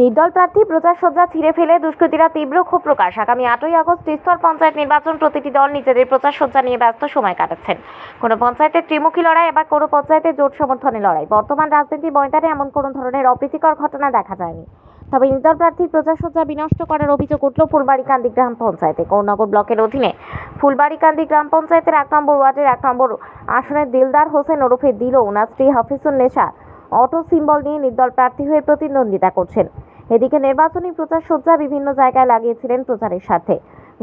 নির্দল প্রার্থী প্রচার সজ্জা ছিঁড়ে ফেলে দুষ্কৃতীরা তীব্র ক্ষোভ প্রকাশ। আগামী 8ই আগস্ট ত্রিস্তর পঞ্চায়েত নির্বাচন, প্রতিটি দল নিজেদের প্রচার সজ্জা নিয়ে ব্যস্ত সময় কাটাচ্ছেন। কোনো পঞ্চায়েতে ত্রিমুখী লড়াই, আবার কোনো পঞ্চায়েতে জোট সমর্থনে লড়াই। বর্তমান রাজনীতি ময়দানে এমন কোনো ধরনের অপ্রীতিকর ঘটনা দেখা যায়নি। তবে নির্দল প্রার্থীর প্রচার সজ্জা বিনষ্ট করার অভিযোগ উঠল ফুলবাড়িকান্দি গ্রাম পঞ্চায়েতে। গৌরনগর ব্লকের অধীনে ফুলবাড়িকান্দি গ্রাম পঞ্চায়েতের 1 নম্বর ওয়ার্ডের 1 নম্বর আসনের দিলদার হোসেন ওরফে দিল ওনার স্ত্রী হাফিজুন নেশা অটো সিম্বল নিয়ে নির্দল প্রার্থী হয়ে প্রতিদ্বন্দ্বিতা করছেন। এদিকে নির্বাচনী প্রচার সজ্জা বিভিন্ন জায়গায় লাগিয়েছিলেন প্রচারের স্বার্থে।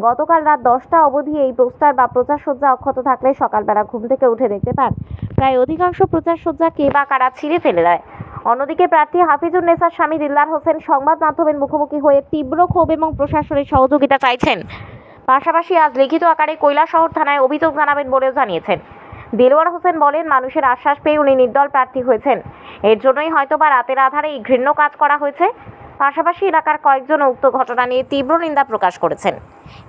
গতকাল রাত 10টা অবধি এই পোস্টার বা প্রচার সজ্জা অক্ষত থাকলে সকালবেলা ঘুম থেকে উঠে দেখতে পান প্রায় অধিকাংশ প্রচার সজ্জা কে বা কারা ছিঁড়ে ফেলে দেয়। অন্যদিকে প্রার্থী হাফিজুন নেসার স্বামী দিলদার হোসেন সংবাদ মাধ্যমের মুখোমুখি হয়ে তীব্র ক্ষোভ এবং প্রশাসনের সহযোগিতা চাইছেন। পাশাপাশি আজ লিখিত আকারে কৈলাসহর থানায় অভিযোগ জানাবেন বলেও জানিয়েছেন। দিলওয়ার হোসেন বলেন, মানুষের আশ্বাস পেয়ে উনি নির্দল প্রার্থী হয়েছেন, এর জন্যই হয়তোবা রাতের আধারে এই ঘৃণ্য কাজ করা হয়েছে। পাশাপাশি এলাকার কয়েকজন উক্ত ঘটনা নিয়ে তীব্র নিন্দা প্রকাশ করেছেন।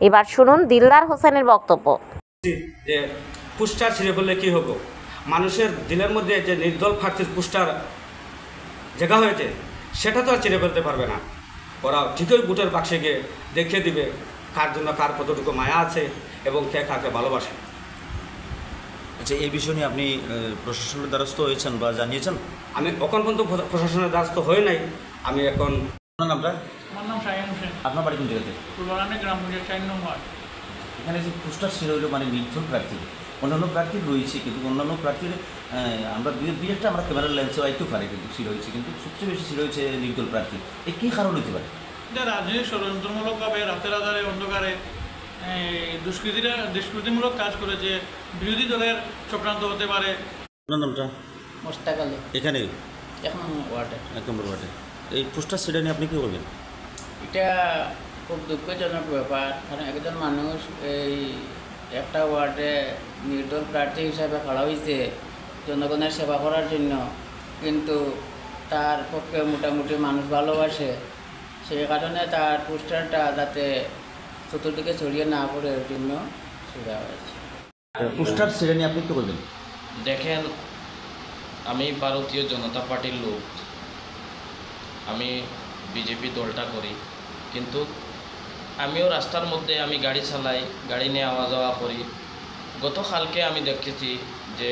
এবার শুনুন দিলদার হোসেনের বক্তব্য। যে পোস্টার ছিঁড়ে ফেললে কী হবো, মানুষের দিলের মধ্যে যে নির্দল প্রার্থীর পোস্টার জায়গা হয়েছে সেটা তো আর ছিঁড়ে ফেলতে পারবে না। ওরা ঠিকই ভোটের বাক্সে গিয়ে দেখিয়ে দিবে কার জন্য কার কতটুকু মায়া আছে এবং কে কাকে ভালোবাসে। আচ্ছা, এই বিষয় নিয়ে আপনি প্রশাসনের দ্বারস্থ হয়েছেন বা জানিয়েছেন? আমি এখন পর্যন্ত প্রশাসনের দ্বারস্থ হয়ে নাই। আমি এখন নামটা? আমার নাম শাহিন হোসেন। আপনার বাড়ি কোন জায়গাতে? ফুলবাগানে গ্রাম পঞ্চায়েত 4 নম্বর। এখানে যে পোস্টার ছিঁড়ে হইলো মানে নির্দল প্রার্থী, অন্যান্য প্রার্থীর রয়েছে, কিন্তু অন্যান্য প্রার্থীর আমরা দুই একটা আমরা ক্যামেরার লেন্সে একটু পারে কিন্তু ছিঁড়ে হয়েছে, কিন্তু সবচেয়ে বেশি ছিঁড়ে হয়েছে নির্দল প্রার্থী। এই কী কারণ হতে পারে? এটা রাজনীতি ষড়যন্ত্রমূলকভাবে রাতের আধারে অন্ধকারে দুষ্কৃতিমূলক কাজ করেছে, বিরোধী দলের চক্রান্ত হতে পারে। আপনার নামটা? মোস্তাক আলী। এখানে এখন ওয়ার্ডে 1 নম্বর ওয়ার্ডে এই পোস্টার ছিঁড়ে নিয়ে আপনি কী করবেন? এটা খুব দুঃখজনক ব্যাপার, কারণ একজন মানুষ এই একটা ওয়ার্ডে নির্দল প্রার্থী হিসাবে খাড়া হয়েছে জনগণের সেবা করার জন্য, কিন্তু তার পক্ষে মোটামুটি মানুষ ভালোবাসে, সেই কারণে তার পোস্টারটা যাতে চতুর্দিকে ছড়িয়ে না পড়ে এর জন্য ছিঁড়া হয়েছে। পোস্টার ছিঁড়ে নিয়ে আপনি কী করবেন? দেখেন, আমি ভারতীয় জনতা পার্টির লোক, আমি বিজেপি দলটা করি, কিন্তু আমিও রাস্তার মধ্যে আমি গাড়ি চালাই, গাড়ি নিয়ে আওয়া যাওয়া করি। গতকালকে আমি দেখেছি যে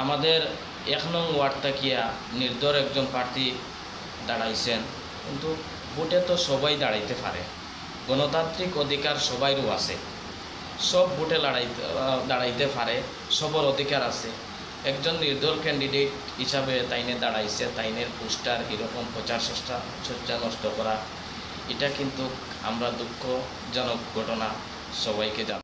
আমাদের 1 নং ওয়ার্ড থাকিয়া নির্দল একজন প্রার্থী দাঁড়াইছেন, কিন্তু ভোটে তো সবাই দাঁড়াইতে পারে, গণতান্ত্রিক অধিকার সবাইরও আছে, সব ভোটে দাঁড়াইতে পারে, সবার অধিকার আছে। একজন নির্দল ক্যান্ডিডেট হিসাবে তাইনে দাঁড়াইছে, তাইনের পোস্টার এরকম প্রচার সজ্জা নষ্ট করা, এটা কিন্তু আমরা দুঃখজনক ঘটনা সবাইকে জানাই।